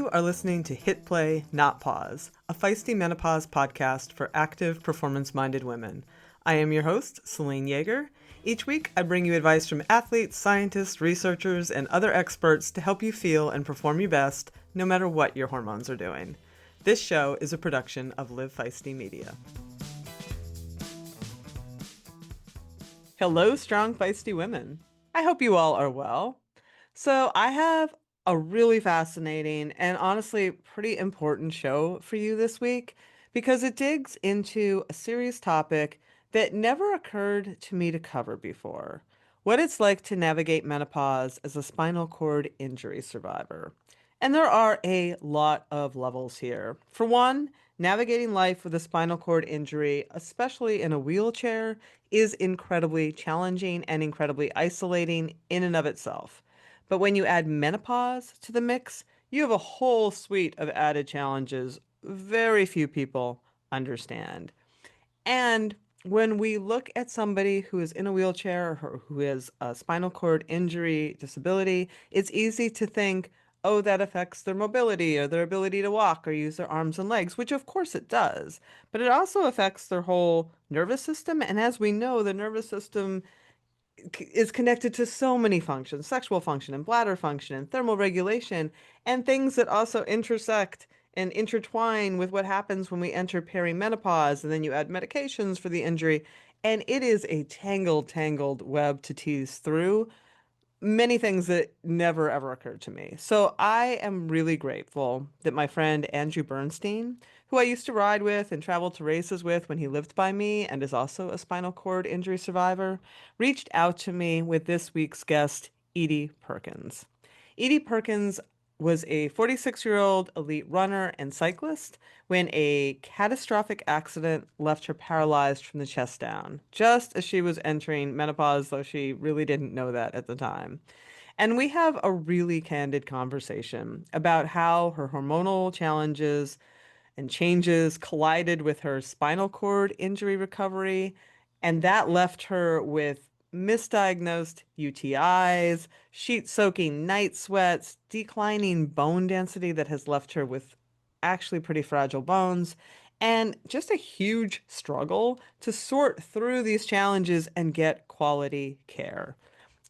You are listening to Hit Play, Not Pause, a feisty menopause podcast for active, performance-minded women. I am your host, Celine Yeager. Each week, I bring you advice from athletes, scientists, researchers, and other experts to help you feel and perform your best, no matter what your hormones are doing. This show is a production of Live Feisty Media. Hello, strong, feisty women. I hope you all are well. So I have a really fascinating and honestly pretty important show for you this week because it digs into a serious topic that never occurred to me to cover before. What it's like to navigate menopause as a spinal cord injury survivor. And there are a lot of levels here. For one, navigating life with a spinal cord injury, especially in a wheelchair, is incredibly challenging and incredibly isolating in and of itself. But when you add menopause to the mix, you have a whole suite of added challenges very few people understand. And when we look at somebody who is in a wheelchair or who has a spinal cord injury disability, it's easy to think, oh, that affects their mobility or their ability to walk or use their arms and legs, which of course it does. But it also affects their whole nervous system. And as we know, the nervous system is connected to so many functions, sexual function and bladder function and thermal regulation, and things that also intersect and intertwine with what happens when we enter perimenopause, and then you add medications for the injury, and it is a tangled web to tease through many things that never ever occurred to me. So I am really grateful that my friend Andrew Bernstein, who I used to ride with and travel to races with when he lived by me and is also a spinal cord injury survivor, reached out to me with this week's guest, Edie Perkins. Edie Perkins was a 46-year-old elite runner and cyclist when a catastrophic accident left her paralyzed from the chest down, just as she was entering menopause, though she really didn't know that at the time. And we have a really candid conversation about how her hormonal challenges and changes collided with her spinal cord injury recovery, and that left her with misdiagnosed UTIs, sheet-soaking night sweats, declining bone density that has left her with actually pretty fragile bones, and just a huge struggle to sort through these challenges and get quality care.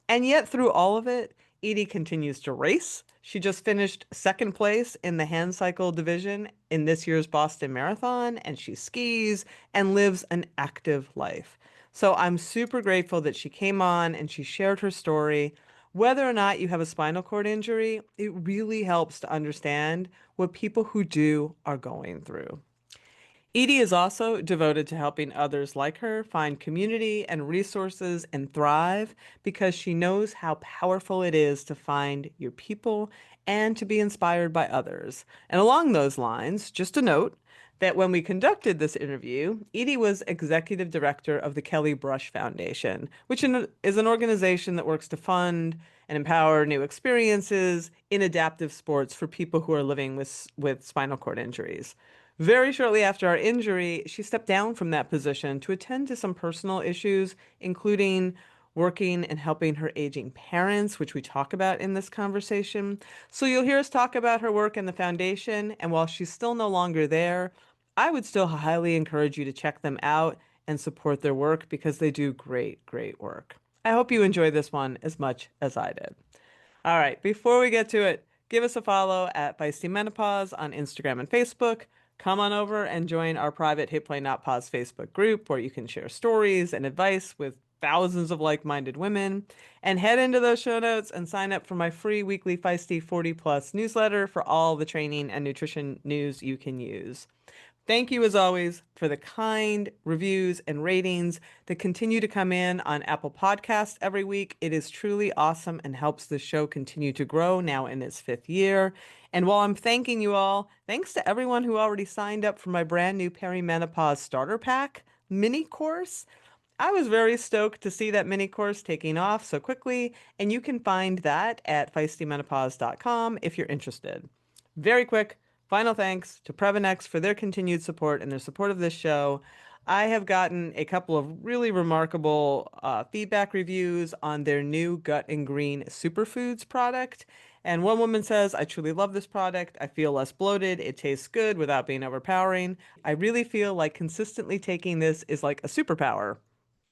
And yet, through all of it, Edie continues to race. She just finished second place in the handcycle division in this year's Boston Marathon, and she skis and lives an active life. So I'm super grateful that she came on and she shared her story. Whether or not you have a spinal cord injury, it really helps to understand what people who do are going through. Edie is also devoted to helping others like her find community and resources and thrive because she knows how powerful it is to find your people and to be inspired by others. And along those lines, just a note that when we conducted this interview, Edie was executive director of the Kelly Brush Foundation, which is an organization that works to fund and empower new experiences in adaptive sports for people who are living with spinal cord injuries. Very shortly after our injury, she stepped down from that position to attend to some personal issues, including working and helping her aging parents, which we talk about in this conversation. So you'll hear us talk about her work in the foundation, and while she's still no longer there, I would still highly encourage you to check them out and support their work because they do great work. I hope you enjoy this one as much as I did. All right, before we get to it, give us a follow at Feisty Menopause on Instagram and Facebook. Come on over and join our private Hit Play Not Pause Facebook group where you can share stories and advice with thousands of like-minded women. And head into those show notes and sign up for my free weekly Feisty 40 Plus newsletter for all the training and nutrition news you can use. Thank you, as always, for the kind reviews and ratings that continue to come in on Apple Podcasts every week. It is truly awesome and helps the show continue to grow now in its fifth year. And while I'm thanking you all, thanks to everyone who already signed up for my brand new Perimenopause Starter Pack mini course. I was very stoked to see that mini course taking off so quickly, and you can find that at feistymenopause.com if you're interested. Very quick. Final thanks to Previnex for their continued support and their support of this show. I have gotten a couple of really remarkable feedback reviews on their new Gut and Green Superfoods product. And one woman says, I truly love this product. I feel less bloated. It tastes good without being overpowering. I really feel like consistently taking this is like a superpower.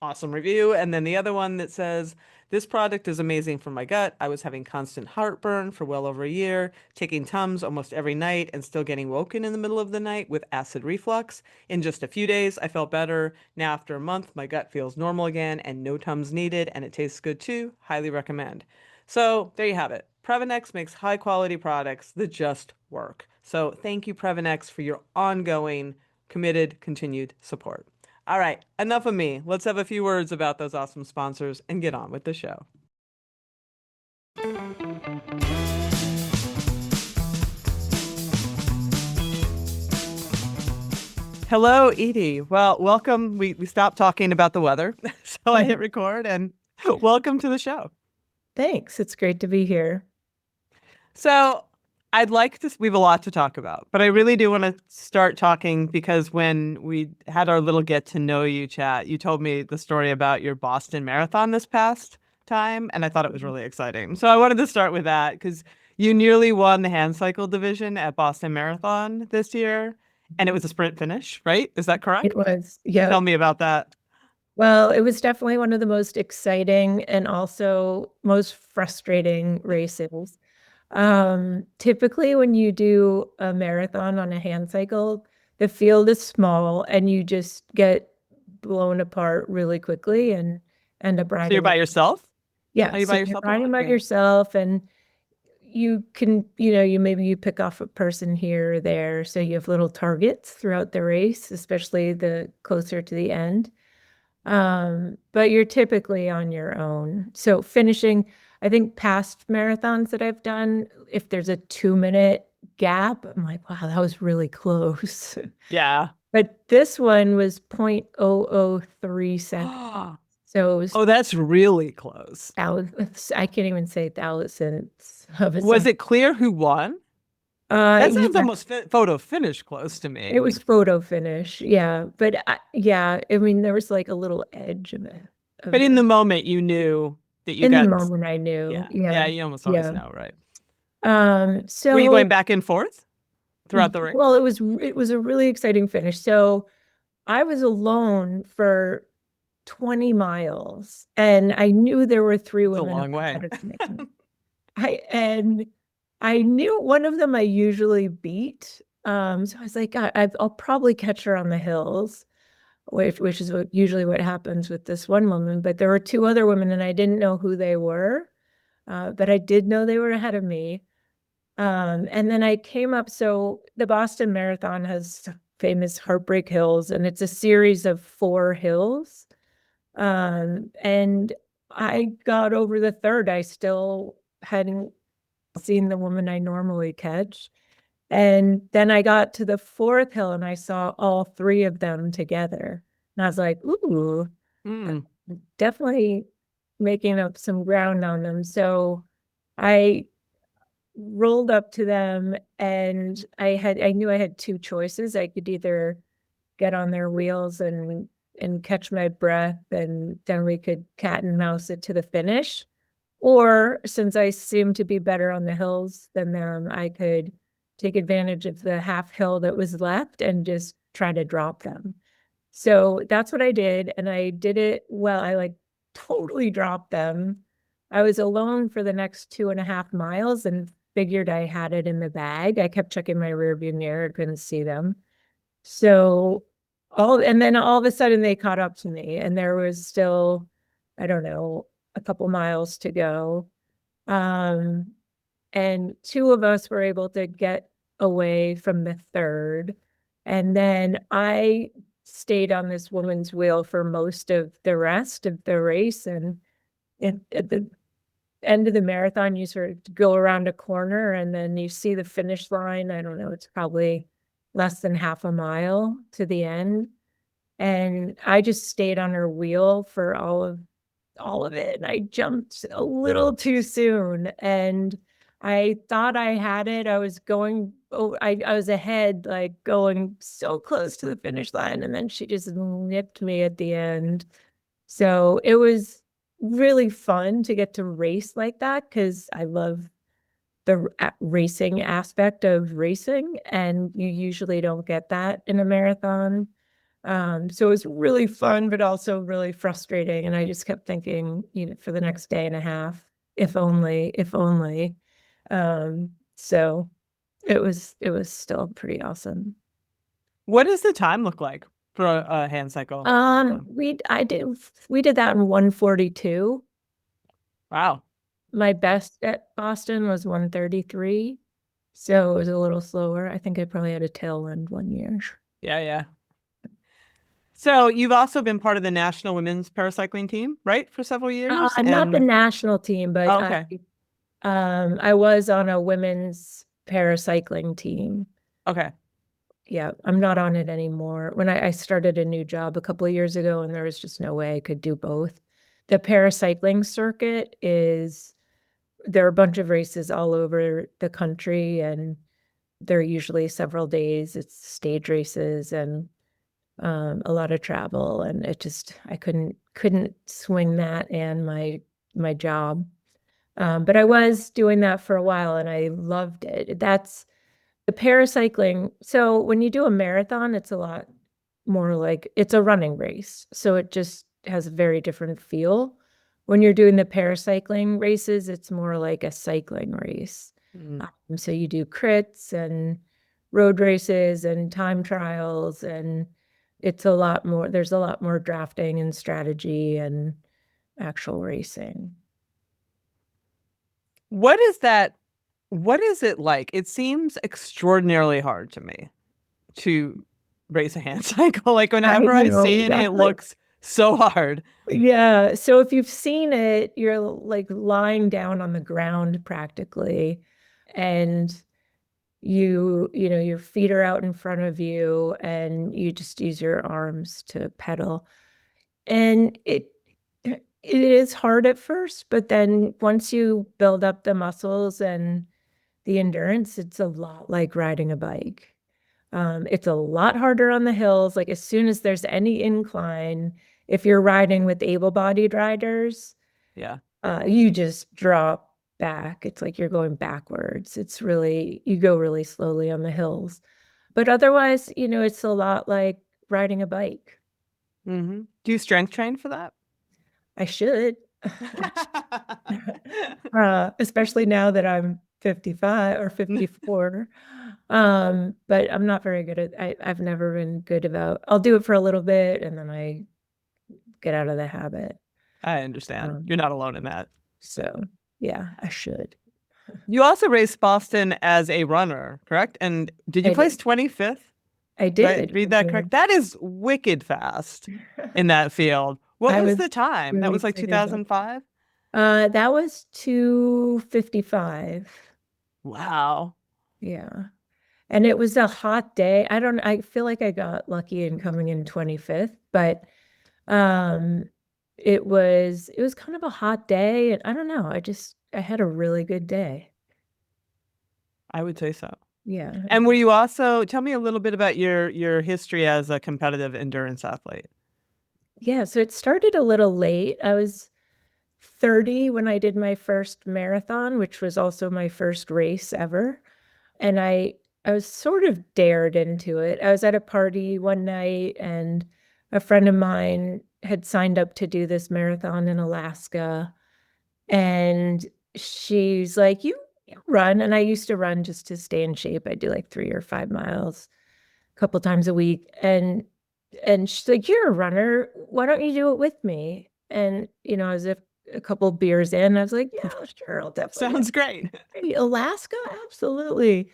Awesome review. And then the other one that says, this product is amazing for my gut. I was having constant heartburn for well over a year, taking Tums almost every night and still getting woken in the middle of the night with acid reflux. In just a few days, I felt better. Now, after a month, my gut feels normal again and no Tums needed, and it tastes good too. Highly recommend. So there you have it. Previnex makes high quality products that just work. So thank you, Previnex, for your ongoing, committed, continued support. All right, enough of me. Let's have a few words about those awesome sponsors and get on with the show. Hello, Edie. Well, welcome. We stopped talking about the weather, so I hit record and welcome to the show. Thanks. It's great to be here. So I'd like to, we have a lot to talk about, but I really do want to start talking because when we had our little get to know you chat, you told me the story about your Boston Marathon this past time, and I thought it was really exciting. So I wanted to start with that because you nearly won the handcycle division at Boston Marathon this year, and it was a sprint finish, right? Is that correct? It was, yeah. Tell me about that. Well, it was definitely one of the most exciting and also most frustrating races. Typically, when you do a marathon on a hand cycle, the field is small and you just get blown apart really quickly and end up riding. So you're by yourself? Yeah, Are you so by you're yourself? riding by Okay. yourself, and you can, you pick off a person here or there. So you have little targets throughout the race, especially the closer to the end. But you're typically on your own. So finishing, I think past marathons that I've done, if there's a 2-minute gap, I'm like, wow, that was really close. Yeah. But this one was 0.003 seconds. So it was Oh, that's really close. I can't even say thousandths of a Was second. it clear who won? That sounds Yeah, almost photo finish close to me. it was photo finish. Yeah. But yeah, I mean, there was like a little edge of it. But in the moment, you knew that you In the got, moment I knew. yeah, Yeah. yeah, you almost always Yeah. know, right? Were you So going back and forth throughout the race? well, it was a really exciting finish. So I was alone for 20 miles and I knew there were three It's a women long way. ahead of me. And I knew one of them I usually beat. So I was like, I'll probably catch her on the hills, which is usually what happens with this one woman. But there were two other women, and I didn't know who they were, but I did know they were ahead of me. And then I came up. So the Boston Marathon has famous Heartbreak Hills, and it's a series of 4 hills. And I got over the third. I still hadn't seen the woman I normally catch. And then I got to the 4th hill and I saw all 3 of them together. And I was like, ooh, definitely making up some ground on them. So I rolled up to them and I knew I had 2 choices. I could either get on their wheels and catch my breath, and then we could cat and mouse it to the finish. Or since I seemed to be better on the hills than them, I could take advantage of the half hill that was left and just try to drop them. So that's what I did. And I did it well. I like totally dropped them. I was alone for the next 2.5 miles and figured I had it in the bag. I kept checking my rearview mirror, couldn't see them. So and then all of a sudden they caught up to me and there was still, I don't know, a couple miles to go. And 2 of us were able to get away from the third. And then I stayed on this woman's wheel for most of the rest of the race. And at the end of the marathon, you sort of go around a corner and then you see the finish line. I don't know, it's probably less than half a mile to the end. And I just stayed on her wheel for all of it. And I jumped a little too soon. And I thought I had it. I was going, I was ahead, like going so close to the finish line. And then she just nipped me at the end. So it was really fun to get to race like that because I love the racing aspect of racing, and you usually don't get that in a marathon. So it was really fun, but also really frustrating. And I just kept thinking, for the next day and a half, if only, if only. So it was still pretty awesome. What does the time look like for a hand cycle marathon? We did that in 1:42. Wow. My best at Boston was 1:33. So it was a little slower. I think I probably had a tailwind one year. Yeah, yeah. So you've also been part of the national women's paracycling team, right, for several years? Not the And national team, but oh, okay. I was on a women's paracycling team. Okay. Yeah, I'm not on it anymore. When I started a new job a couple of years ago, and there was just no way I could do both. The paracycling circuit there are a bunch of races all over the country, and they're usually several days. It's stage races and a lot of travel, and I couldn't swing that and my job. But I was doing that for a while, and I loved it. That's the paracycling. So when you do a marathon, it's a lot more like it's a running race. So it just has a very different feel. When you're doing the paracycling races, it's more like a cycling race. Mm. So you do crits and road races and time trials, and there's a lot more drafting and strategy and actual racing. What is that? What is it like? It seems extraordinarily hard to me to race a hand cycle. Like I whenever I know see it, it exactly. looks so hard. Yeah. So if you've seen it, you're like lying down on the ground practically, and your feet are out in front of you, and you just use your arms to pedal. And it is hard at first, but then once you build up the muscles and the endurance, it's a lot like riding a bike. It's a lot harder on the hills. Like as soon as there's any incline, if you're riding with able-bodied riders, Yeah. you just drop back. It's like you're going backwards. You go really slowly on the hills. But otherwise, it's a lot like riding a bike. Do you strength train for that? I should. Especially now that I'm 55 or 54. But I'm not very good I've never been good about, I'll do it for a little bit and then I get out of the habit. I understand. Um, You're not alone in that. so yeah, I should. You also raced Boston as a runner, correct? And did you I place did. 25th? I Did I did. read that correct? That is wicked fast in that field. What I was was the time? That really was like excited about 2005? that. That was 2:55. Wow. Yeah. And it was a hot day. I feel like I got lucky in coming in 25th, but um it was kind of a hot day, and I don't know, I had a really good day. I would say so. Yeah. And were you also, tell me a little bit about your history as a competitive endurance athlete. Yeah, so it started a little late. I was 30 when I did my first marathon, which was also my first race ever. And I was sort of dared into it. I was at a party one night, and a friend of mine had signed up to do this marathon in Alaska. And she's like, you run. And I used to run just to stay in shape. I do like 3 or 5 miles a couple times a week. And she's like, you're a runner. Why don't you do it with me? And, as if a couple beers in, I was like, yeah, sure, I'll definitely do Sounds great. it. Alaska? Absolutely.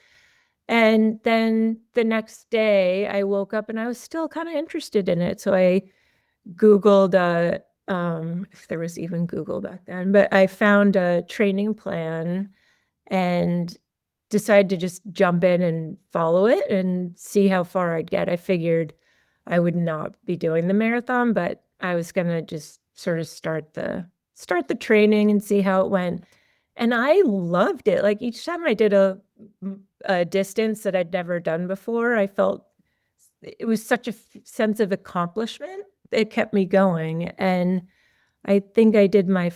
And then the next day I woke up and I was still kind of interested in it. So I Googled, if there was even Google back then, but I found a training plan and decided to just jump in and follow it and see how far I'd get. I figured I would not be doing the marathon, but I was gonna just sort of start the training and see how it went. And I loved it. Like each time I did a distance that I'd never done before, I felt it was such a sense of accomplishment. It kept me going. And I think I did my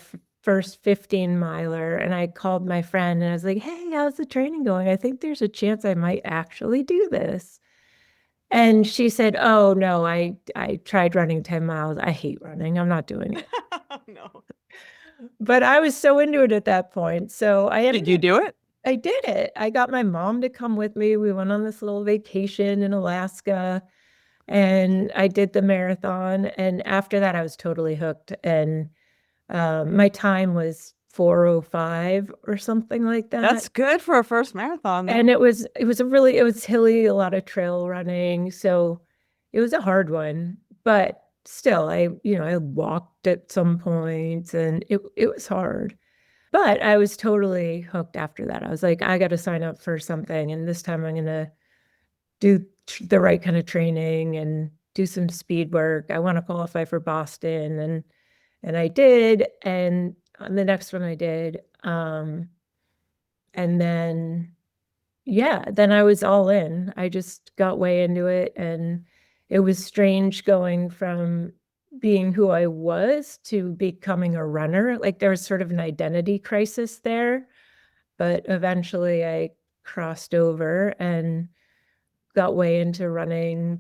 first 15 miler and I called my friend and I was like, hey, how's the training going? I think there's a chance I might actually do this. And she said, oh no, I tried running 10 miles. I hate running. I'm not doing it. No. But I was so into it at that point. So Did you do it? I did it. I got my mom to come with me. We went on this little vacation in Alaska and I did the marathon. And after that, I was totally hooked. And my time was 4:05 or something like that. That's good for a first marathon, And though. it was hilly, a lot of trail running. So it was a hard one, but still I walked at some points and it was hard. But I was totally hooked after that. I was like, I got to sign up for something. And this time I'm going to do the right kind of training and do some speed work. I want to qualify for Boston. And I did. And on the next one I did. And then, yeah, then I was all in. I just got way into it. And it was strange going from being who I was to becoming a runner. Like there was sort of an identity crisis there. But eventually I crossed over and got way into running,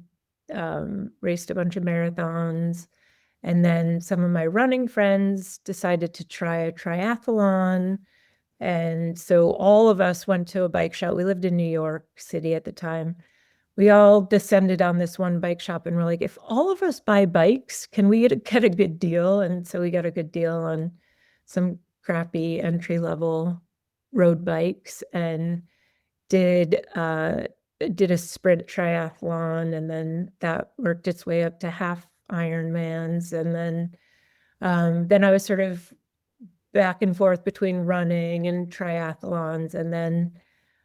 raced a bunch of marathons. And then some of my running friends decided to try a triathlon. And so all of us went to a bike shop. We lived in New York City at the time. We all descended on this one bike shop and we're like, if all of us buy bikes, can we get a good deal? And so we got a good deal on some crappy entry level road bikes and did did a sprint triathlon, and then that worked its way up to half Ironmans, and then I was sort of back and forth between running and triathlons, and then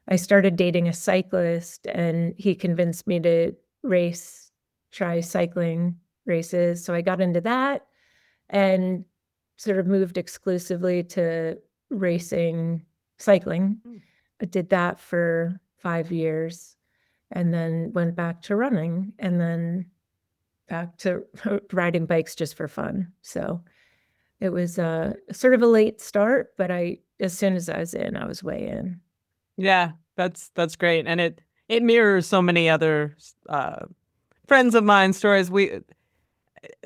I started dating a cyclist, and he convinced me to try cycling races. So I got into that and sort of moved exclusively to racing cycling. Mm. I did that for 5 years and then went back to running and then back to riding bikes just for fun. So it was sort of a late start, but as soon as I was in, I was way in. Yeah, that's great, and it mirrors so many other friends of mine stories. We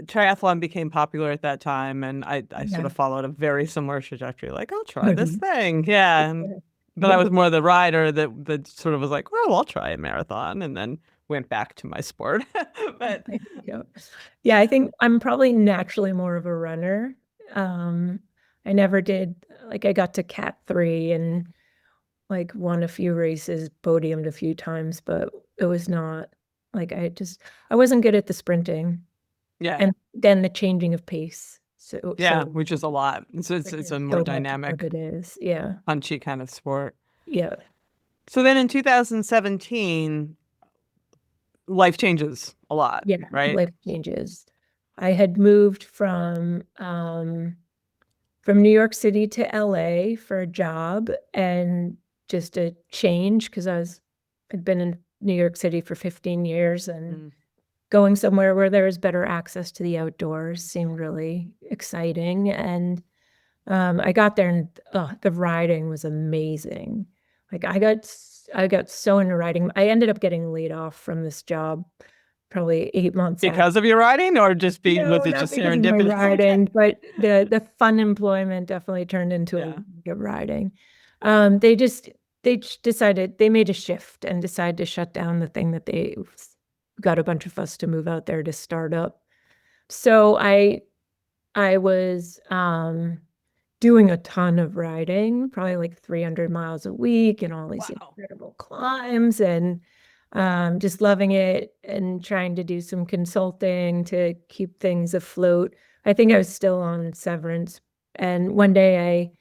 triathlon became popular at that time, and I sort Yeah. of followed a very similar trajectory. Like, I'll try this Mhm. thing, yeah. And but I Yeah. was more the rider that sort of was like, well, I'll try a marathon, and then went back to my sport. But Yeah. Yeah, I think I'm probably naturally more of a runner. Um, I never did like I got to Cat 3 and like won a few races, podiumed a few times, but it was not like I wasn't good at the sprinting yeah, and then the changing of pace. yeah, So which is a lot. It's a more so much of dynamic, it is. Yeah. punchy kind of sport. Yeah. So then in 2017, life changes a lot, Yeah. right? Life changes. I had moved from New York City to LA for a job and just a change because I'd been in New York City for 15 years and Mm. going somewhere where there was better access to the outdoors seemed really exciting. And I got there and the riding was amazing. Like I got so into riding. I ended up getting laid off from this job probably 8 months after. Because of your writing, or was No, it not just because of my serendipitous? Okay. riding, but the fun employment definitely turned into a Yeah. week of riding. They decided they made a shift and decided to shut down the thing that they got a bunch of us to move out there to start up. So I was doing a ton of riding, probably like 300 miles a week and all these Wow. incredible climbs and just loving it and trying to do some consulting to keep things afloat. I think I was still on severance. And one day I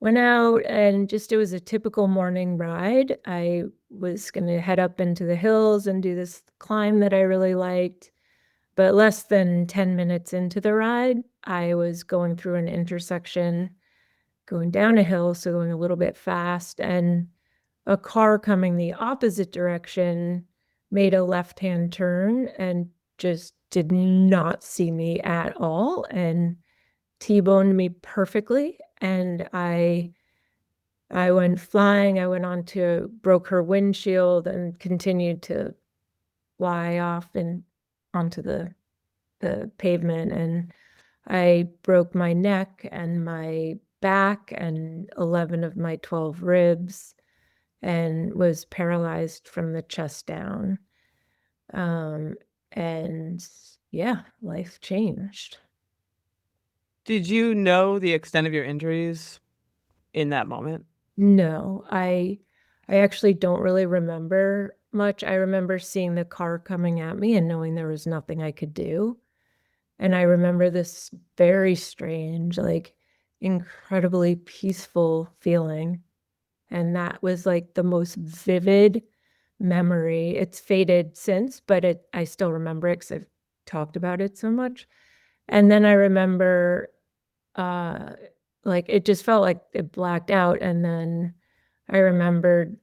went out and just it was a typical morning ride. I was going to head up into the hills and do this climb that I really liked. But less than 10 minutes into the ride, I was going through an intersection, going down a hill, so going a little bit fast, and a car coming the opposite direction made a left-hand turn and just did not see me at all and T-boned me perfectly, and I went flying. I went on to broke her windshield and continued to fly off and onto the pavement, and I broke my neck and my back and 11 of my 12 ribs and was paralyzed from the chest down. Um, and yeah, life changed. Did you know the extent of your injuries in that moment? No, I actually don't really remember much. I remember seeing the car coming at me and knowing there was nothing I could do. And I remember this very strange, like incredibly peaceful feeling. And that was like the most vivid memory. It's faded since, but I still remember it because I've talked about it so much. And then I remember uh like it just felt like it blacked out. And then I remembered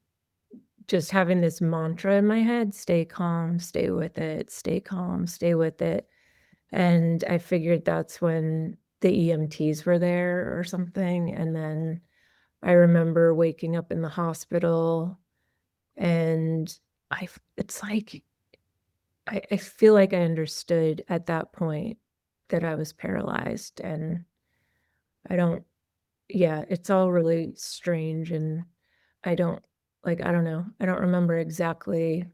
just having this mantra in my head: stay calm, stay with it, stay calm, stay with it. And I figured that's when the EMTs were there or something. And then I remember waking up in the hospital, and it's like, I feel like I understood at that point that I was paralyzed. And I don't, yeah, it's all really strange. And I don't, I don't know. I don't remember exactly.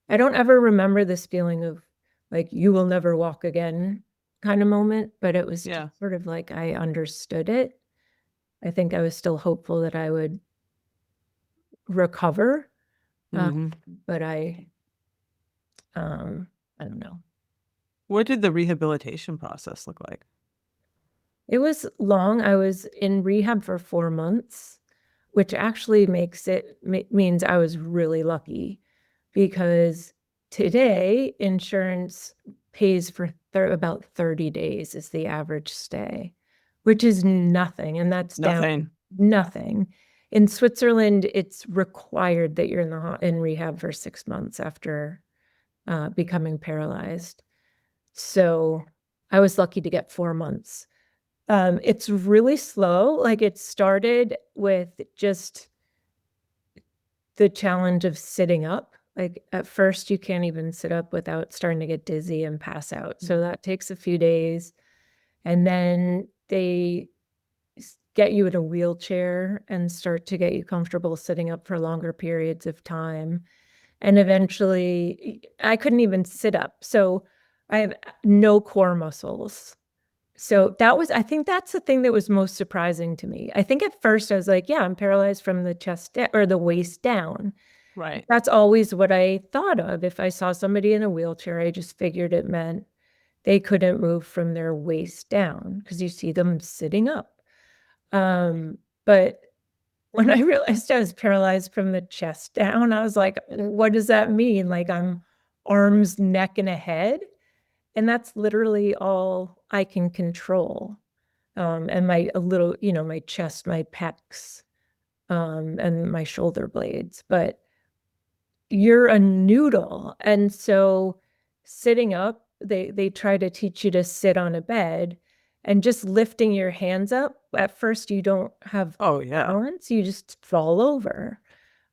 I don't ever remember this feeling of like, you will never walk again kind of moment, but it was just Yeah. sort of like I understood it. I think I was still hopeful that I would recover, uh, Hmm. but I don't know. What did the rehabilitation process look like? It was long. I was in rehab for 4 months, which actually means I was really lucky, because today insurance pays for about 30 days is the average stay, which is nothing. And that's down Nothing. nothing. In Switzerland, it's required that you're in rehab for 6 months after becoming paralyzed. So I was lucky to get 4 months. It's really slow. Like, it started with just the challenge of sitting up. Like, at first, you can't even sit up without starting to get dizzy and pass out. So that takes a few days. And then they get you in a wheelchair and start to get you comfortable sitting up for longer periods of time. And eventually, I couldn't even sit up. So I have no core muscles. So I think that's the thing that was most surprising to me. I think at first I was like, yeah, I'm paralyzed from the chest or the waist down. Right. That's always what I thought of. If I saw somebody in a wheelchair, I just figured it meant they couldn't move from their waist down, because you see them sitting up. But when I realized I was paralyzed from the chest down, I was like, what does that mean? Like, I'm arms, neck, and a head? And that's literally all I can control. And a little, my chest, my pecs, and my shoulder blades. But you're a noodle. And so sitting up, they try to teach you to sit on a bed, and just lifting your hands up. At first, you don't have Oh, yeah. balance, you just fall over.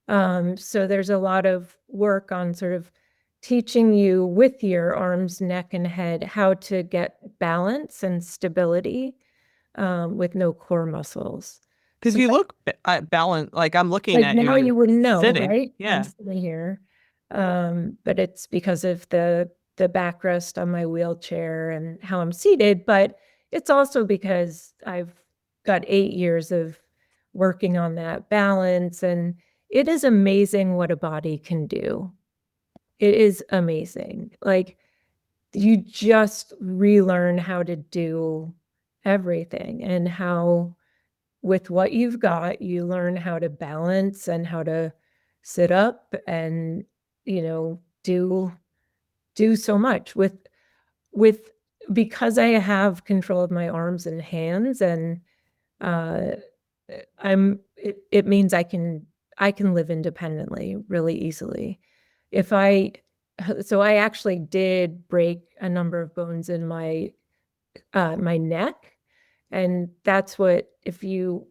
So there's a lot of work on sort of teaching you with your arms, neck, and head how to get balance and stability, with no core muscles. Because So you look balanced. Like I'm looking like at now you you wouldn't know, sitting. right? I'm Yeah. sitting here. But it's because of the backrest on my wheelchair and how I'm seated, but it's also because I've got 8 years of working on that balance, and it is amazing what a body can do. It is amazing. Like, you just relearn how to do everything, and how with what you've got, you learn how to balance and how to sit up and, do so much with because I have control of my arms and hands. And uh it means I can live independently really easily. If I So I actually did break a number of bones in my neck, And that's what, if you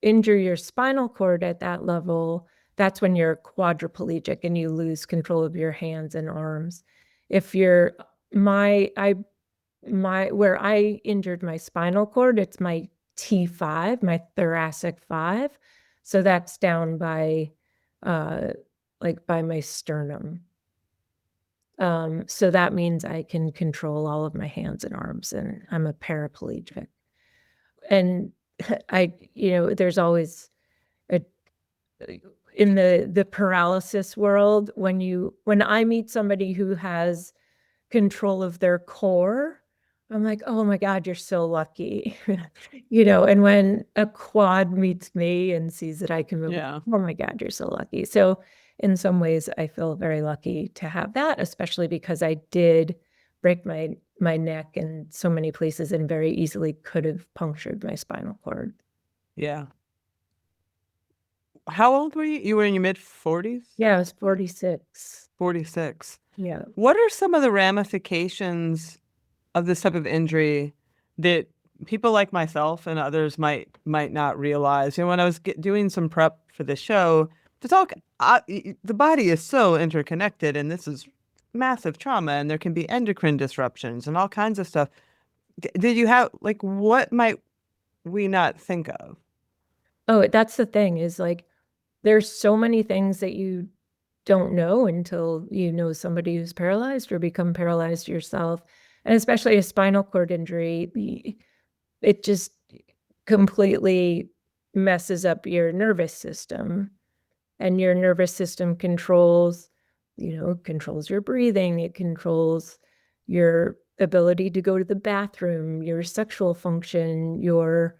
injure your spinal cord at that level, that's when you're quadriplegic and you lose control of your hands and arms. If you're where I injured my spinal cord, it's my T5, my thoracic 5. So that's down by like by my sternum. So that means I can control all of my hands and arms, and I'm a paraplegic. And there's always a in the paralysis world, when I meet somebody who has control of their core, I'm like, oh my God, you're so lucky. And when a quad meets me and sees that I can move, Yeah. oh my God, you're so lucky. So in some ways, I feel very lucky to have that, especially because I did break my neck in so many places and very easily could have punctured my spinal cord. Yeah. How old were you? You were in your mid 40s? Yeah, I was 46. 46. Yeah. What are some of the ramifications of this type of injury that people like myself and others might not realize? When I was doing some prep for the show to talk, the body is so interconnected, and this is massive trauma, and there can be endocrine disruptions and all kinds of stuff. Did you have like what might we not think of? Oh, that's the thing, is like there's so many things that you don't know until you know somebody who's paralyzed or become paralyzed yourself. And especially a spinal cord injury, it just completely messes up your nervous system. And your nervous system controls your breathing, it controls your ability to go to the bathroom, your sexual function, your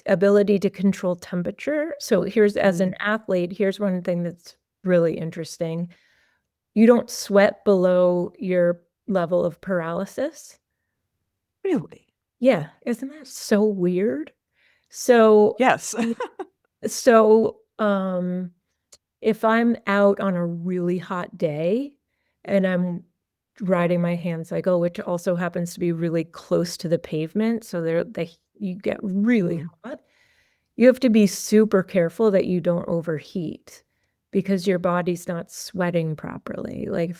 ability to control temperature. So as an athlete, here's one thing that's really interesting. You don't sweat below your level of paralysis. Really? Yeah, isn't that so weird? So, Yes. so if I'm out on a really hot day and I'm riding my hand cycle, which also happens to be really close to the pavement, so you get really hot. You have to be super careful that you don't overheat because your body's not sweating properly. Like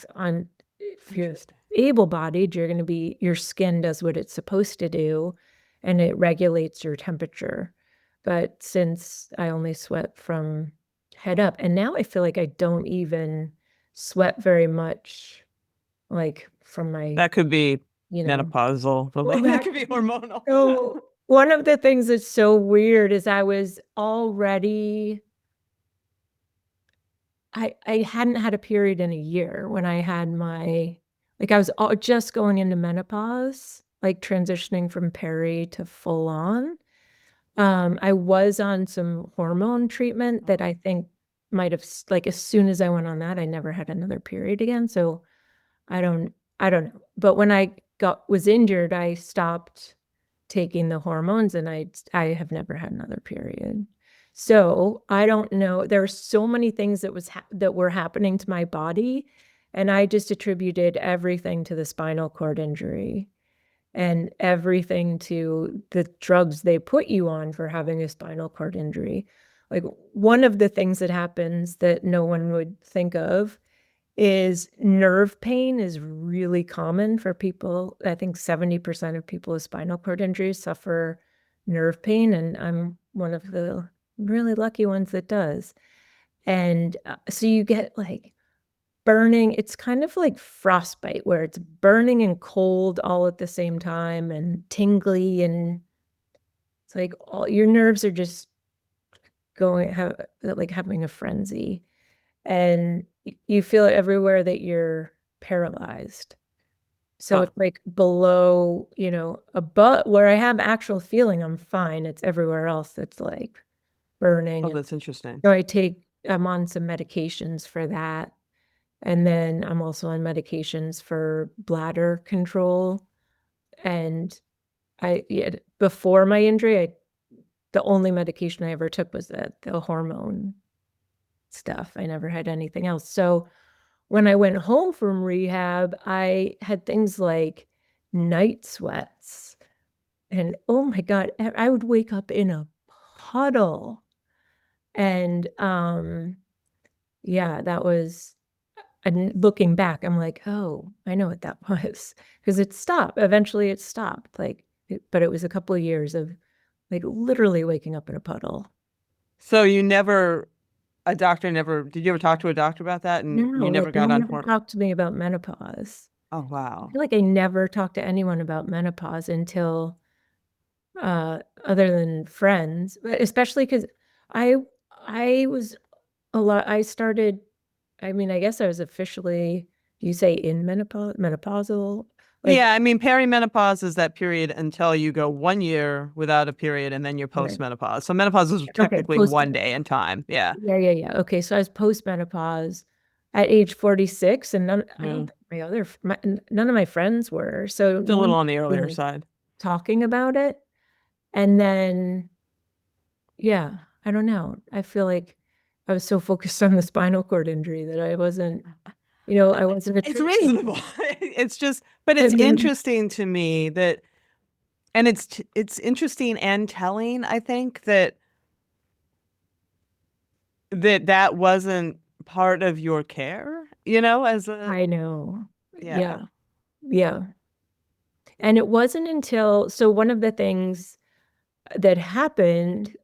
if you're able-bodied, your skin does what it's supposed to do and it regulates your temperature. But since I only sweat from head up, and now I feel like I don't even sweat very much, like from my, That could be you know, menopausal. well, That could be hormonal. so one of the things that's so weird is I hadn't had a period in a year when I had I was just going into menopause, like transitioning from peri to full on. I was on some hormone treatment that I think might have, like, as soon as I went on that, I never had another period again. So I don't, I don't know. But when I was injured, I stopped taking the hormones and I have never had another period. So I don't know. There are so many things that were happening to my body, and I just attributed everything to the spinal cord injury and everything to the drugs they put you on for having a spinal cord injury. Like, one of the things that happens that no one would think of is nerve pain is really common for people. I think 70% of people with spinal cord injuries suffer nerve pain, and I'm one of the really lucky ones that does. And so you get like burning. It's kind of like frostbite where it's burning and cold all at the same time and tingly, and it's like all your nerves are just like having a frenzy, and you feel it everywhere that you're paralyzed. So Huh. it's like below, above where I have actual feeling, I'm fine. It's everywhere else that's like burning. Oh, And that's interesting. so I'm on some medications for that. And then I'm also on medications for bladder control. And before my injury, the only medication I ever took was the hormone stuff. I never had anything else. So when I went home from rehab, I had things like night sweats. And oh my God, I would wake up in a puddle. And yeah, that was, and looking back, I'm like, oh, I know what that was. Because it stopped. Eventually it stopped. Like, but it was a couple of years of like literally waking up in a puddle. So a doctor never, did you ever talk to a doctor about that? And No, you never like no got one on ever hormone? talked to me about menopause. Oh, I wow. feel like I never talked to anyone about menopause until other than friends, but especially because I I was a lot I started, I mean, I guess I was officially, do you say in menopausal? Like, Yeah, I mean, perimenopause is that period until you go 1 year without a period and then you're right. postmenopause. So menopause is Okay, technically post, 1 day in time. Yeah. yeah, yeah, yeah. Okay, so I was post-menopause at age 46, and I Yeah. don't think none of my friends were. So It's a no one little on the was earlier really side. talking about it. And then, yeah, I don't know. I feel like I was so focused on the spinal cord injury that I wasn't, I wasn't It's attributing reasonable. It's just, but it's and then interesting to me that, and it's interesting and telling, I think, that wasn't part of your care, as a, I know. yeah. Yeah. Yeah. And it wasn't until, so one of the things that happened,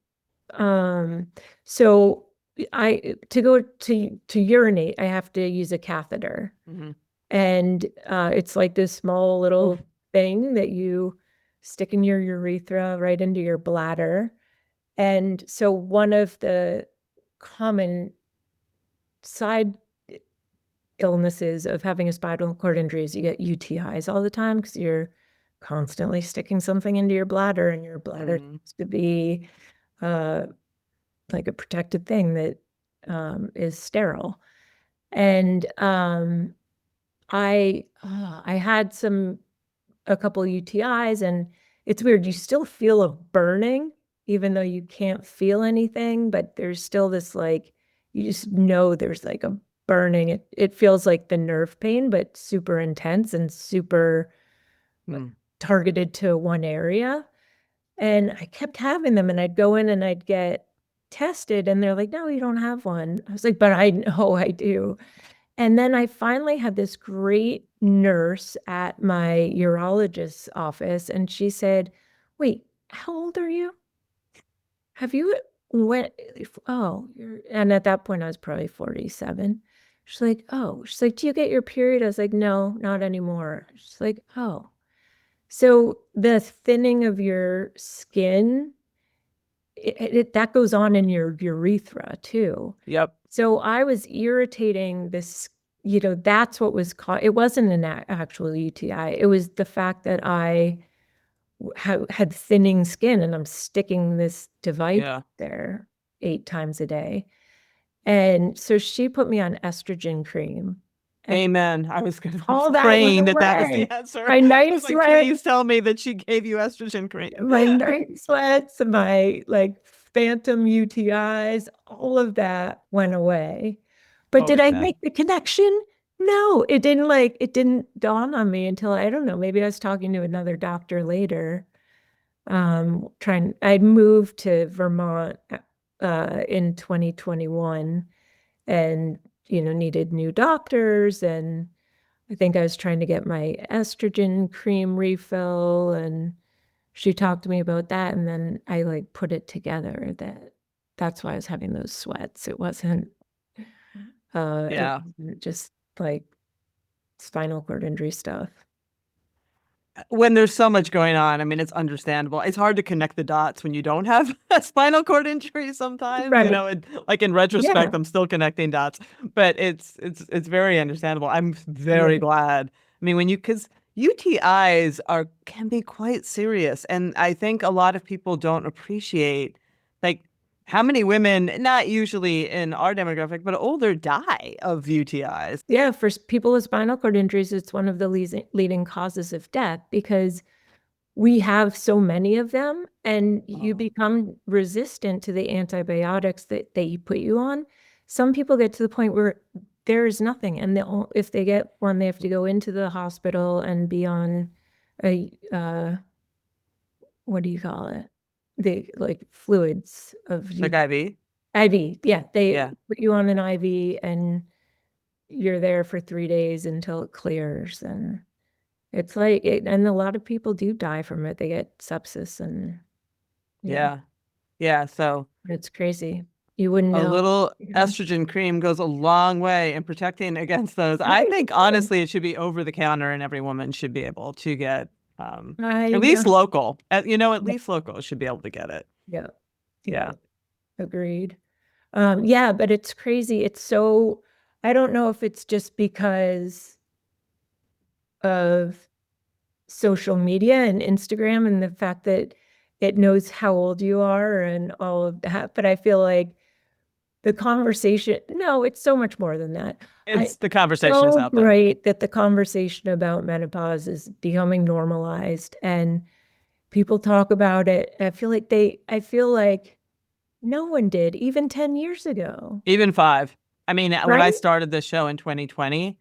um, so to go to urinate, I have to use a catheter. Hmm. And it's like this small Oof. little thing that you stick in your urethra right into your bladder. And so one of the common side illnesses of having a spinal cord injury is you get UTIs all the time because you're constantly sticking something into your bladder, and your bladder Mm. needs to be uh, like a protected thing that is sterile. And I had a couple UTIs, and it's weird. You still feel a burning, even though you can't feel anything, but there's still this like, you just know there's like a burning. It feels like the nerve pain, but super intense and super Mm. targeted to one area. And I kept having them, and I'd go in and I'd get tested, and they're like, no, you don't have one. I was like, but I know I do. And then I finally had this great nurse at my urologist's office, and she said, wait, how old are you? Have you went, oh, and at that point I was probably 47. She's like, do you get your period? I was like, no, not anymore. She's like, oh. So the thinning of your skin, that goes on in your urethra too. Yep. So I was irritating this, that's what was caught. It wasn't an actual UTI. It was the fact that I had thinning skin, and I'm sticking this device Yeah. there 8 times a day. And so she put me on estrogen cream, and Amen. I was going to all that went praying that that was the away. answer. My I night was like, sweat, please tell me that she gave you estrogen cream. my night sweats, my like phantom UTIs, all of that went away. But did I Okay. make the connection? No, it didn't dawn on me until, I don't know, maybe I was talking to another doctor later. I'd moved to Vermont in 2021, and needed new doctors, and I think I was trying to get my estrogen cream refill, and she talked to me about that, and then I like put it together that that's why I was having those sweats. It Yeah. wasn't just like spinal cord injury stuff. When there's so much going on, I mean, it's understandable. It's hard to connect the dots when you don't have a spinal cord injury sometimes, Right. like in retrospect, Yeah. I'm still connecting dots, but it's very understandable. I'm very Yeah. glad. I mean, because UTIs can be quite serious, and I think a lot of people don't appreciate like how many women, not usually in our demographic, but older, die of UTIs. Yeah. For people with spinal cord injuries, it's one of the leading causes of death because we have so many of them, and you Oh, become resistant to the antibiotics that they put you on. Some people get to the point where there is nothing, and if they get one, they have to go into the hospital and be on a what do you call it? The like fluids of Like you IV? IV. Yeah, they Yeah. put you on an IV and you're there for 3 days until it clears. And it's like and a lot of people do die from it. They get sepsis and yeah, Yeah. Yeah. So it's crazy. You wouldn't a know. little Yeah. estrogen cream goes a long way in protecting against those. I I think think so. honestly it should be over the counter and every woman should be able to get I at least know. local. At Yeah, least local should be able to get it. yeah, yeah. Yeah. Agreed. Yeah, but it's crazy. It's so, I don't know if it's just because of social media and Instagram and the fact that it knows how old you are and all of that, but I feel like the conversation, no, it's so much more than that. I It's the conversation is so out there. great that the conversation about menopause is becoming normalized and people talk about it. I feel like no one did even 10 years ago, Even five. I mean, when I right? started this show in 2020, it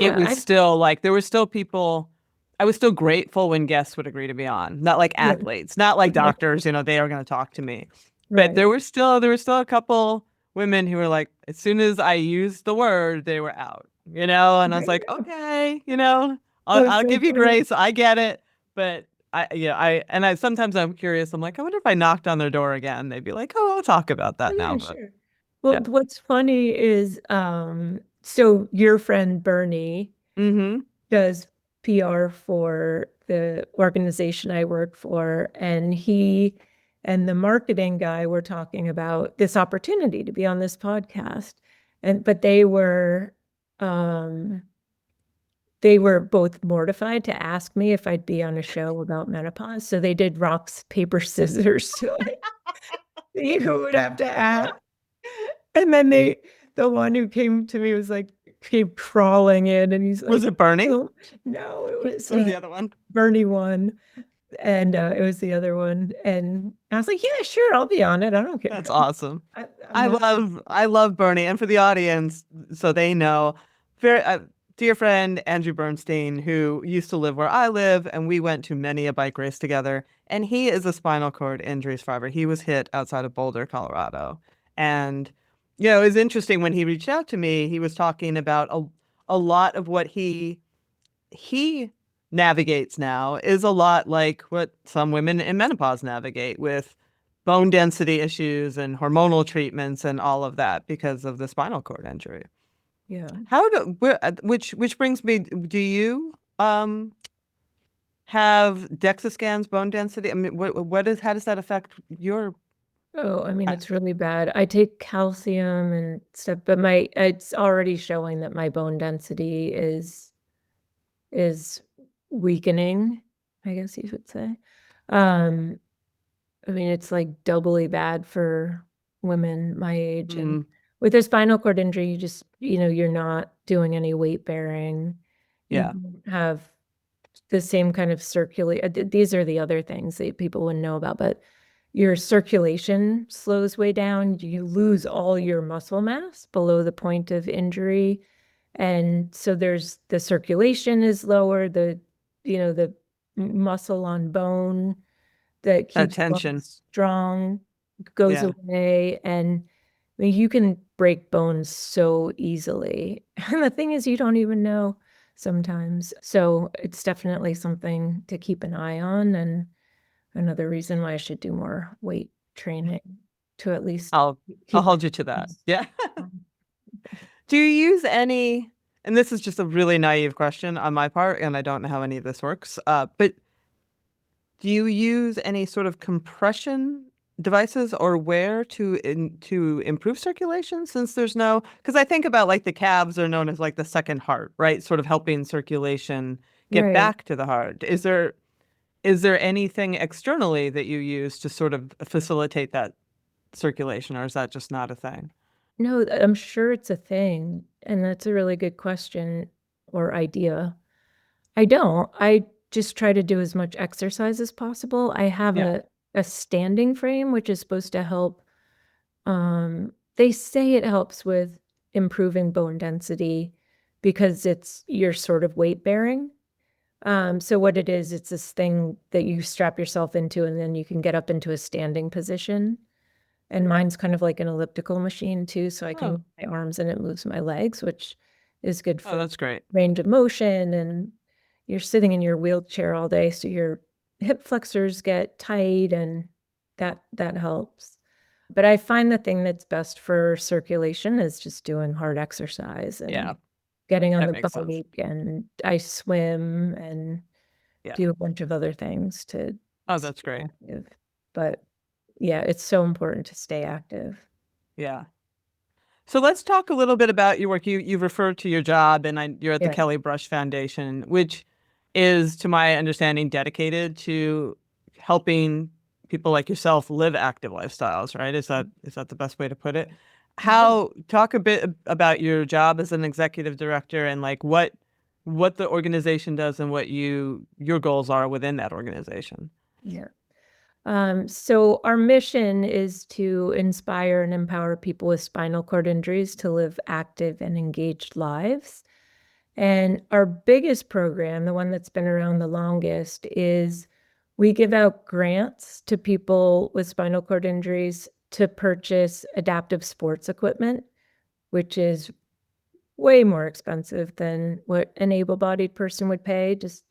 Yeah, was still like there were still people. I was still grateful when guests would agree to be on, not like yeah, athletes, not like right, doctors. They are going to talk to me, but right, there were still a couple women who were like, as soon as I used the word, they were out. And I was like, right. okay, Oh, it's I'll so give you funny. grace. I get it, but I sometimes I'm curious. I'm like, I wonder if I knocked on their door again, they'd be like, oh, I'll talk about Oh, that now, yeah, but sure. Well, yeah. what's funny is, so your friend Bernie Mm-hmm. does PR for the organization I work for, and he and the marketing guy were talking about this opportunity to be on this podcast. But um, they were both mortified to ask me if I'd be on a show about menopause. So they did rocks, paper, scissors to like see who would have to ask. And then the one who came to me was like, came crawling in and he's Was like, it Bernie? oh, no, it was Or the other one? Bernie one. And it was the other one. And I was like, yeah, sure, I'll be on it. I don't care. That's awesome. I'm not. I love Bernie, and for the audience, so they know, very dear friend Andrew Bernstein, who used to live where I live, and we went to many a bike race together. And he is a spinal cord injury survivor. He was hit outside of Boulder, Colorado, and it was interesting when he reached out to me. He was talking about a lot of what he navigates now is a lot like what some women in menopause navigate with bone density issues and hormonal treatments and all of that because of the spinal cord injury. Yeah. Which brings me, do you have DEXA scans, bone density? I mean, how does that affect your? Oh, I mean, it's really bad. I take calcium and stuff, but it's already showing that my bone density is weakening, I guess you would say. Um, I mean, it's like doubly bad for women my age. And Mm, with a spinal cord injury, you're not doing any weight bearing. You yeah, don't have the same kind of these are the other things that people wouldn't know about, but your circulation slows way down. You lose all your muscle mass below the point of injury. And so there's the circulation is lower, the muscle on bone that keeps attention. bones strong goes Yeah, away. And I mean, you can break bones so easily. And the thing is, you don't even know sometimes. So it's definitely something to keep an eye on. And another reason why I should do more weight training to at least I'll I'll keep my hold you to that. bones Yeah. strong. Do you use any, and this is just a really naive question on my part, and I don't know how any of this works, but do you use any sort of compression devices or wear to improve circulation since there's no, because I think about like the calves are known as like the second heart, right? Sort of helping circulation get Right. back to the heart. Is there anything externally that you use to sort of facilitate that circulation, or is that just not a thing? No, I'm sure it's a thing. And that's a really good question or idea. I don't. I just try to do as much exercise as possible. I have Yeah. a standing frame, which is supposed to help. They say it helps with improving bone density because you're sort of weight bearing. So what it is, it's this thing that you strap yourself into and then you can get up into a standing position. And mine's kind of like an elliptical machine too, so I can move Oh, my arms and it moves my legs, which is good oh, for that's great. range of motion. And you're sitting in your wheelchair all day, so your hip flexors get tight and that helps. But I find the thing that's best for circulation is just doing hard exercise and Yeah, getting on that the makes sense. bike, and I swim and Yeah. do a bunch of other things to Oh, that's stay great. active. But yeah, it's so important to stay active. Yeah. So let's talk a little bit about your work. You've referred to your job, and you're at the Yeah. Kelly Brush Foundation, which is, to my understanding, dedicated to helping people like yourself live active lifestyles, right? Is that the best way to put it? Yeah. How talk a bit about your job as an executive director and like what the organization does and what your goals are within that organization. Yeah. So our mission is to inspire and empower people with spinal cord injuries to live active and engaged lives. And our biggest program, the one that's been around the longest, is we give out grants to people with spinal cord injuries to purchase adaptive sports equipment, which is way more expensive than what an able-bodied person would pay, just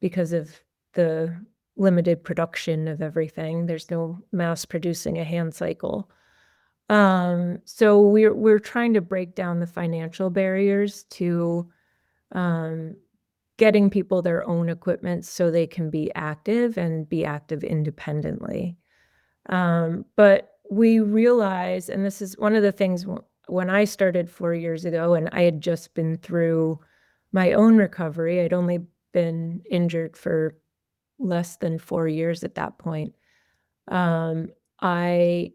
because of the limited production of everything. There's no mass producing a hand cycle. So we're trying to break down the financial barriers to um, getting people their own equipment so they can be active and be active independently. But we realize, and this is one of the things when I started 4 years ago, and I had just been through my own recovery. I'd only been injured for less than 4 years at that point. Um, I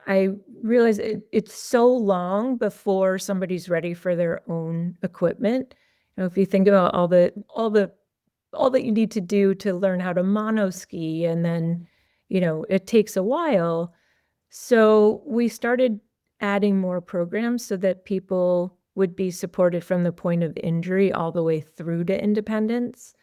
I realize it's so long before somebody's ready for their own equipment. If you think about all that you need to do to learn how to monoski, and then, it takes a while. So we started adding more programs so that people would be supported from the point of injury all the way through to independence.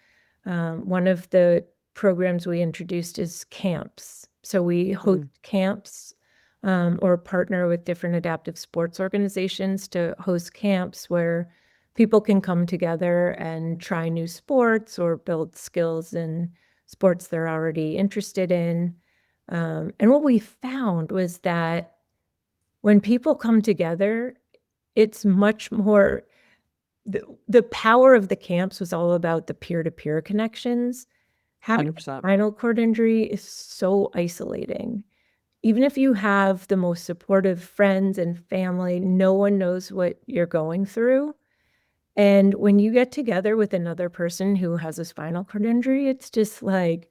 One of the programs we introduced is camps. So we host Mm. camps, or partner with different adaptive sports organizations to host camps where people can come together and try new sports or build skills in sports they're already interested in. And what we found was that when people come together, it's much more the power of the camps was all about the peer-to-peer connections. Having a 100%. spinal cord injury is so isolating. Even if you have the most supportive friends and family, no one knows what you're going through. And when you get together with another person who has a spinal cord injury, it's just like,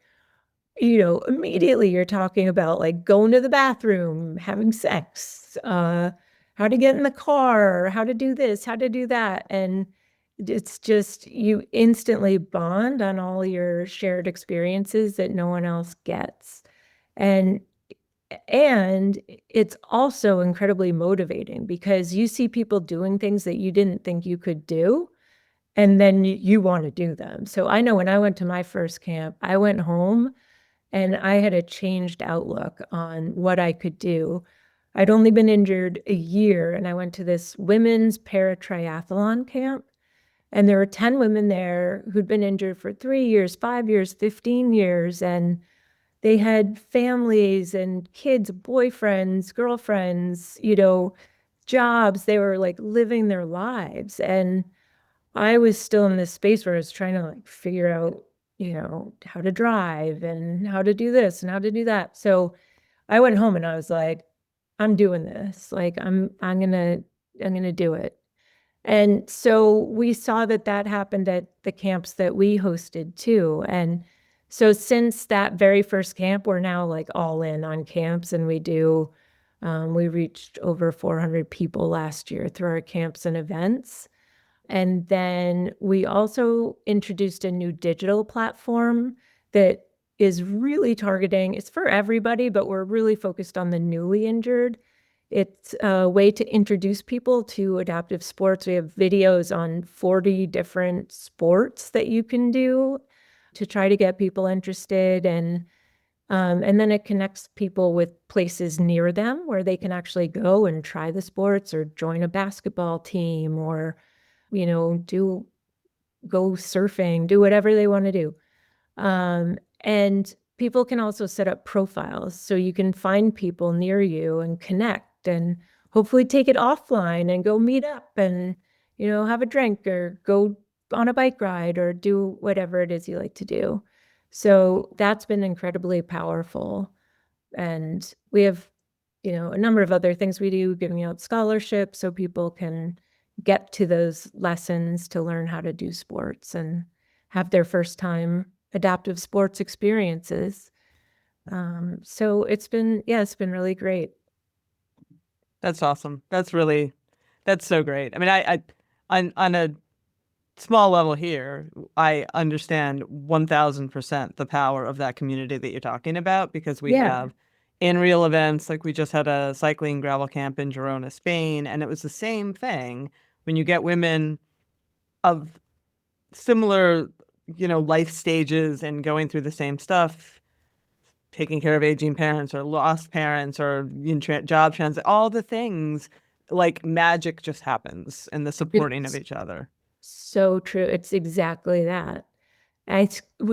immediately you're talking about like going to the bathroom, having sex, how to get in the car, how to do this, how to do that. And it's just you instantly bond on all your shared experiences that no one else gets. And and it's also incredibly motivating because you see people doing things that you didn't think you could do, and then you want to do them. So I know when I went to my first camp, I went home and I had a changed outlook on what I could do. I'd only been injured a year, and I went to this women's para triathlon camp, and there were 10 women there who'd been injured for 3 years, 5 years, 15 years, and they had families and kids, boyfriends, girlfriends, jobs. They were like living their lives. And I was still in this space where I was trying to like figure out, how to drive and how to do this and how to do that. So I went home and I was like, I'm doing this. Like I'm gonna do it. And so we saw that that happened at the camps that we hosted too. And so since that very first camp, we're now like all in on camps, and we reached over 400 people last year through our camps and events. And then we also introduced a new digital platform that is really targeting, it's for everybody, but we're really focused on the newly injured. It's a way to introduce people to adaptive sports. We have videos on 40 different sports that you can do to try to get people interested. And then it connects people with places near them where they can actually go and try the sports or join a basketball team or, go surfing, do whatever they want to do. And people can also set up profiles so you can find people near you and connect and hopefully take it offline and go meet up and, have a drink or go on a bike ride or do whatever it is you like to do. So that's been incredibly powerful. And we have, a number of other things we do, giving out scholarships so people can get to those lessons to learn how to do sports and have their first time adaptive sports experiences. So it's been really great. That's awesome. That's so great. I mean, on a small level here, I understand 1000% the power of that community that you're talking about because we Yeah. have in real events, like we just had a cycling gravel camp in Girona, Spain, and it was the same thing when you get women of similar, life stages and going through the same stuff, taking care of aging parents or lost parents or job transit, all the things, like magic just happens in the supporting of It's each other. so true. It's exactly that.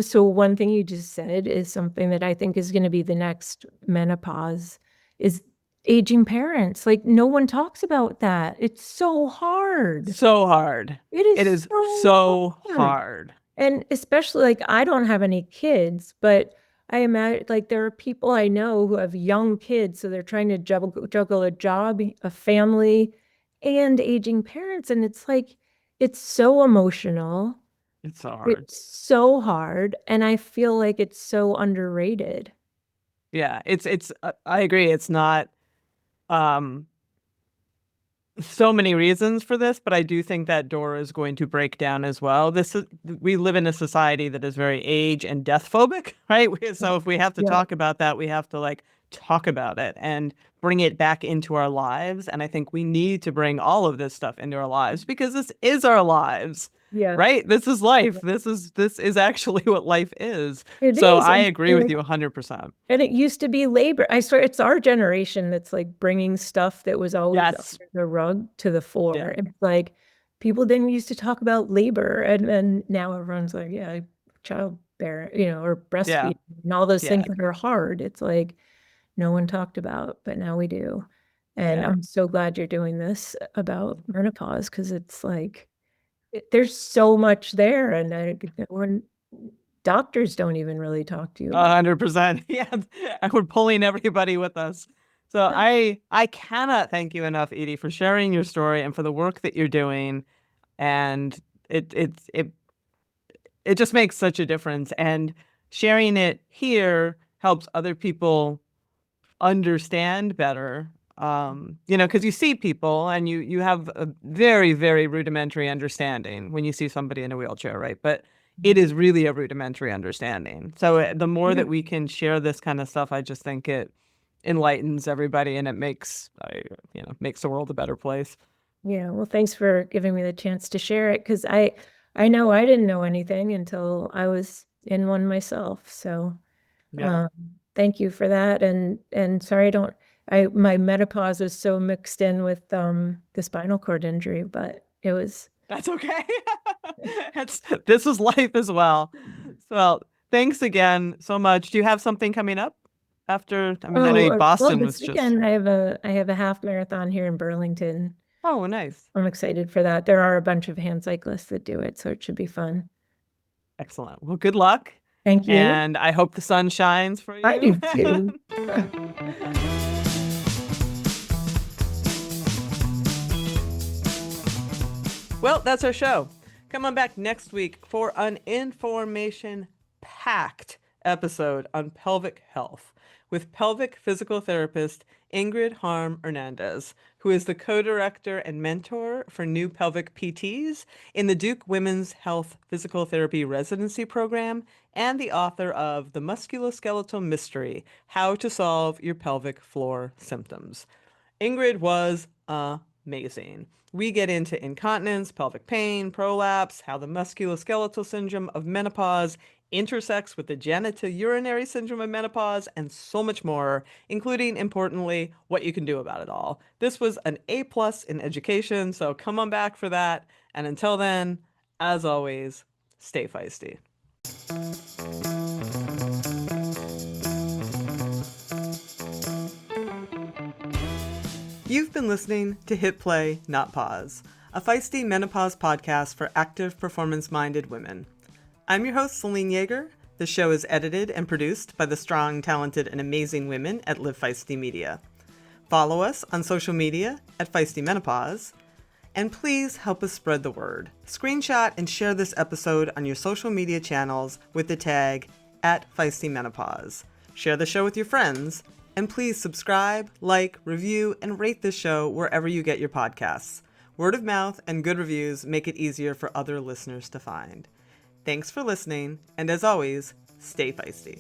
So one thing you just said is something that I think is going to be the next menopause is aging parents. Like no one talks about that. It's so hard. So hard. It It is is so so hard. hard. And especially like I don't have any kids, but I imagine like there are people I know who have young kids, so they're trying to juggle a job, a family, and aging parents. And it's like it's so emotional. It's so hard. It's so hard, and I feel like it's so underrated. Yeah, it's I agree. It's not um so many reasons for this, but I do think that door is going to break down as well. We live in a society that is very age and death phobic, right? So if we have to Yeah. talk about that, we have to like talk about it and bring it back into our lives. And I think we need to bring all of this stuff into our lives because this is our lives, Yeah. right? This is life. This is actually what life is. It So is. I agree with you 100%. And it used to be labor. I swear it's our generation that's like bringing stuff that was always Yes. under the rug to the fore. Yeah. It's like people didn't used to talk about labor, and then now everyone's like, yeah, childbearing, or Yeah. breastfeeding and all those Yeah. things that are hard. It's like no one talked about, but now we do. And Yeah. I'm so glad you're doing this about menopause because it's like there's so much there, and when doctors don't even really talk to you about. 100%. Yeah, and we're pulling everybody with us. So I cannot thank you enough, Edie, for sharing your story and for the work that you're doing. And it just makes such a difference. And sharing it here helps other people understand better. Because you see people and you have a very, very rudimentary understanding when you see somebody in a wheelchair, right? But it is really a rudimentary understanding. So the more Yeah. that we can share this kind of stuff, I just think it enlightens everybody and it makes the world a better place. Yeah, well, thanks for giving me the chance to share it because I know I didn't know anything until I was in one myself. So Yeah, um, thank you for that. And sorry, I don't I my menopause was so mixed in with the spinal cord injury, but it was that's okay. This is life as well. So thanks again so much. Do you have something coming up after? I mean, I know well Boston this was just. weekend I have a half marathon here in Burlington. Oh, nice. I'm excited for that. There are a bunch of hand cyclists that do it, so it should be fun. Excellent. Well, good luck. Thank you. And I hope the sun shines for I you. do too. Well, that's our show. Come on back next week for an information packed episode on pelvic health with pelvic physical therapist Ingrid Harm Hernandez, who is the co director and mentor for new pelvic PTs in the Duke Women's Health Physical Therapy Residency Program and the author of The Musculoskeletal Mystery: How to Solve Your Pelvic Floor Symptoms. Ingrid was amazing. We get into incontinence, pelvic pain, prolapse, how the musculoskeletal syndrome of menopause intersects with the genitourinary syndrome of menopause, and so much more, including, importantly, what you can do about it all. This was an A plus in education, so come on back for that. And until then, as always, stay feisty. You've been listening to Hit Play, Not Pause, a feisty menopause podcast for active, performance-minded women. I'm your host, Celine Yeager. The show is edited and produced by the strong, talented, and amazing women at Live Feisty Media. Follow us on social media at Feisty Menopause, and please help us spread the word. Screenshot and share this episode on your social media channels with the tag @FeistyMenopause. Share the show with your friends, and please subscribe, like, review, and rate this show wherever you get your podcasts. Word of mouth and good reviews make it easier for other listeners to find. Thanks for listening, and as always, stay feisty.